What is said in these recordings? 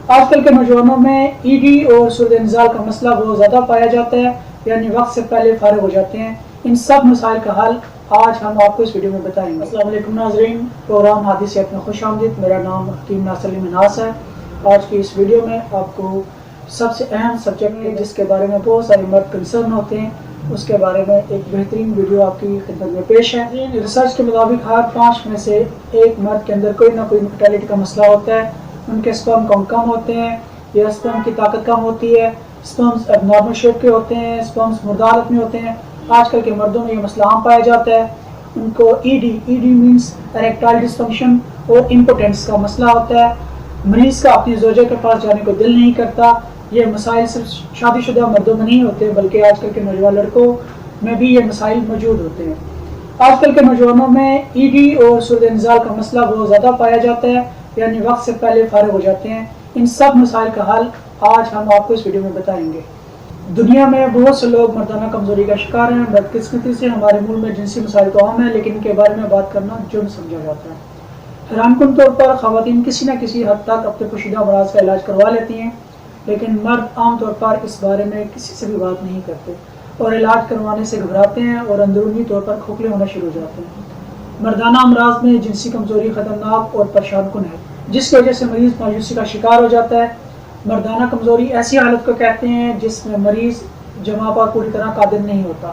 آج کل کے نوجوانوں میں ایڈی اور صورت انزال کا مسئلہ بہت زیادہ پایا جاتا ہے، یعنی وقت سے پہلے فارغ ہو جاتے ہیں۔ ان سب مسائل کا حل آج ہم آپ کو اس ویڈیو میں بتائیں گے۔ السلام علیکم ناظرین، پروگرام ہادی صحت میں خوش آمدید۔ میرا نام حکیم ناصر علی مناس ہے۔ آج کی اس ویڈیو میں آپ کو سب سے اہم سبجیکٹ ہے جس کے بارے میں بہت سارے مرد کنسرن ہوتے ہیں، اس کے بارے میں ایک بہترین ویڈیو آپ کی خدمت میں پیش ہے۔ ریسرچ کے مطابق ہر 5 میں سے ایک مرد کے اندر کوئی نہ کوئی انفرٹیلٹی کا مسئلہ ہوتا ہے۔ ان کے سپرم کاؤنٹ کم ہوتے ہیں یا سپرم کی طاقت کم ہوتی ہے، سپرمز اب نارمل شیپ کے ہوتے ہیں، سپرمز مردہ حالت میں ہوتے ہیں۔ آج کل کے مردوں میں یہ مسئلہ عام پایا جاتا ہے۔ ان کو ایڈی مینس اریکٹائل ڈسفنکشن اور امپوٹنس کا مسئلہ ہوتا ہے۔ مریض کا اپنی زوجہ کے پاس جانے کو دل نہیں کرتا۔ یہ مسائل صرف شادی شدہ مردوں میں نہیں ہوتے بلکہ آج کل کے نوجوان لڑکوں میں بھی یہ مسائل موجود ہوتے ہیں۔ آج کل کے نوجوانوں میں ایڈی اور صورت انزال کا مسئلہ بہت زیادہ پایا جاتا ہے، یعنی وقت سے پہلے فارغ ہو جاتے ہیں۔ ان سب مسائل کا حل آج ہم آپ کو اس ویڈیو میں بتائیں گے۔ دنیا میں بہت سے لوگ مردانہ کمزوری کا شکار ہیں۔ بدقسمتی سے ہمارے ملک میں جنسی مسائل تو عام ہیں، لیکن ان کے بارے میں بات کرنا جرم سمجھا جاتا ہے۔ حیران کن طور پر خواتین کسی نہ کسی حد تک اپنے پوشیدہ امراض کا علاج کروا لیتی ہیں، لیکن مرد عام طور پر اس بارے میں کسی سے بھی بات نہیں کرتے اور علاج کروانے سے گھبراتے ہیں اور اندرونی طور پر کھوکھلے ہونا شروع ہو جاتے ہیں۔ مردانہ امراض میں جنسی کمزوری خطرناک اور پریشان کن ہے، جس کی وجہ سے مریض مایوسی کا شکار ہو جاتا ہے۔ مردانہ کمزوری ایسی حالت کو کہتے ہیں جس میں مریض جماع پر پوری طرح قادر نہیں ہوتا۔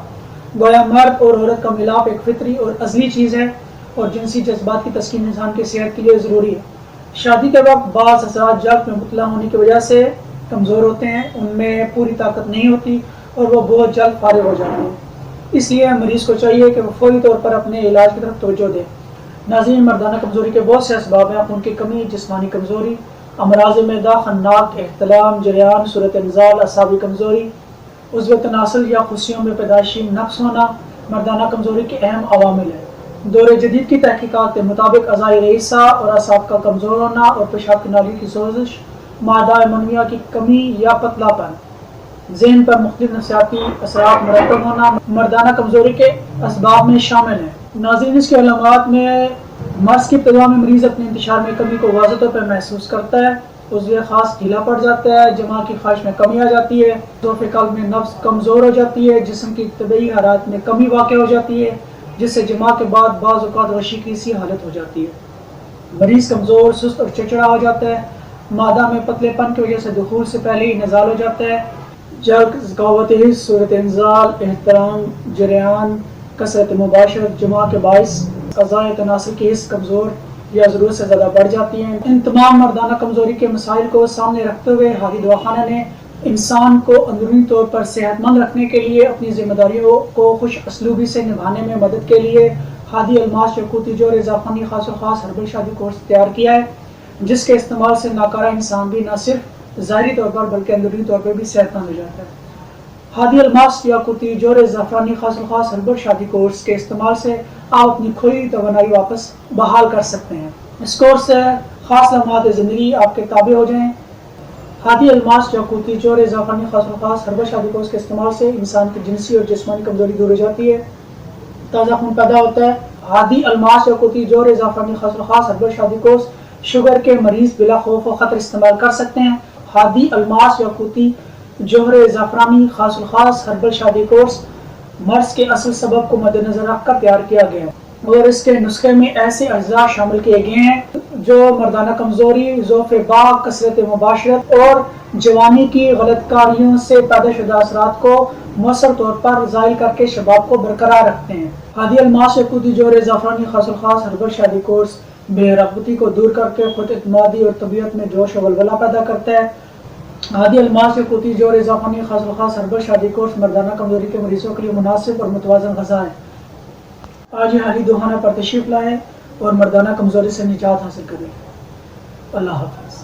گویا مرد اور عورت کا ملاپ ایک فطری اور ازلی چیز ہے اور جنسی جذبات کی تسکین انسان کی صحت کے لیے ضروری ہے۔ شادی کے وقت بعض حضرات جلد میں مبتلا ہونے کی وجہ سے کمزور ہوتے ہیں، ان میں پوری طاقت نہیں ہوتی اور وہ بہت جلد فارغ ہو جاتے ہیں۔ اس لیے مریض کو چاہیے کہ وہ فوری طور پر اپنے علاج کی طرف توجہ دے۔ ناظرین، مردانہ کمزوری کے بہت سے اسباب ہیں۔ خون کی کمی، جسمانی کمزوری، امراض معدہ، خناق، احتلام، جریان، صورت انزال، اعصابی کمزوری، عضو تناسل یا خصیوں میں پیدائشی نقص ہونا مردانہ کمزوری کے اہم عوامل ہیں۔ دور جدید کی تحقیقات کے مطابق اعضائے رئیسہ اور اعصاب کا کمزور ہونا اور پیشاب کی نالی کی سوزش، مادہ منویہ کی کمی یا پتلا پن، ذہن پر مختلف نفسیاتی اثرات مرتب ہونا مردانہ کمزوری کے اسباب میں شامل ہیں۔ ناظرین، اس کی علامات میں مرض کی ابتدا میں مریض اپنے انتشار میں کمی کو واضح طور پر محسوس کرتا ہے، عضو خاص ڈھیلا پڑ جاتا ہے، جماع کی خواہش میں کمی آ جاتی ہے، ضعف قلب میں نبض کمزور ہو جاتی ہے، جسم کی طبعی حرارت میں کمی واقع ہو جاتی ہے، جس سے جماع کے بعد بعض اوقات غشی کی سی حالت ہو جاتی ہے۔ مریض کمزور، سست اور چڑچڑا ہو جاتا ہے، معدہ میں پتلے پن کی وجہ سے دخول سے پہلے ہی نزال ہو جاتا ہے، جلد، ذکاوت حس، صورت انزال، احترام، جریان، کثرت مباشرت، جماع کے باعث اعضائے تناسل کی حس کمزور یا ضرورت سے زیادہ بڑھ جاتی ہیں۔ ان تمام مردانہ کمزوری کے مسائل کو سامنے رکھتے ہوئے ہادی دواخانہ نے انسان کو اندرونی طور پر صحت مند رکھنے کے لیے اپنی ذمہ داریوں کو خوش اسلوبی سے نبھانے میں مدد کے لیے ہادی الماس یاقوتی جوہر اضافانی خاص و خاص ہربل شادی کورس تیار کیا ہے، جس کے استعمال سے ناکارہ انسان بھی نہ صرف ظاہری طور پر بلکہ اندرونی طور پر بھی صحت مند ہو جاتا ہے۔ ہادی الماس یاقوتی جوہر زعفرانی خاص و خاص ہربل شادی کورس کے استعمال سے آپ اپنی کھوئی توانائی واپس بحال کر سکتے ہیں۔ اس کورس سے خاص لمحات زندگی آپ کے تابع ہو جائیں۔ ہادی الماس یاقوتی جوہر زعفرانی خاص و خاص ہربل شادی کورس کے استعمال سے انسان کی جنسی اور جسمانی کمزوری دور ہو جاتی ہے، تازہ خون پیدا ہوتا ہے۔ ہادی الماس یاقوتی جوہر زعفرانی خاص و خاص ہربل شادی کورس شوگر کے مریض بلا خوف و خطر استعمال کر سکتے ہیں۔ ہادی الماس یاقوتی جوہر زعفرانی خاص و خاص ہربل شادی کورس مرض کے اصل سبب کو مد نظر رکھ کر تیار کیا گیا ہے اور اس کے نسخے میں ایسے اجزاء شامل کیے گئے ہیں جو مردانہ کمزوری، ضعف باک، کثرت مباشرت اور جوانی کی غلط کاریوں سے پیدا شدہ اثرات کو مؤثر طور پر زائل کر کے شباب کو برقرار رکھتے ہیں۔ ہادی الماس یاقوتی جوہر زعفرانی خاص و خاص ہربل شادی کورس بے رغبتی کو دور کر کے خود اعتمادی اور طبیعت میں جوش و ولولہ پیدا کرتا ہے۔ ہادی الماس یاقوتی جوہر زعفرانی خاص و خاص ہربل شادی کورس مردانہ کمزوری کے مریضوں کے لیے مناسب اور متوازن غذا ہے۔ آج ہی ہادی دواخانہ پر تشریف لائیں اور مردانہ کمزوری سے نجات حاصل کریں۔ اللہ حافظ۔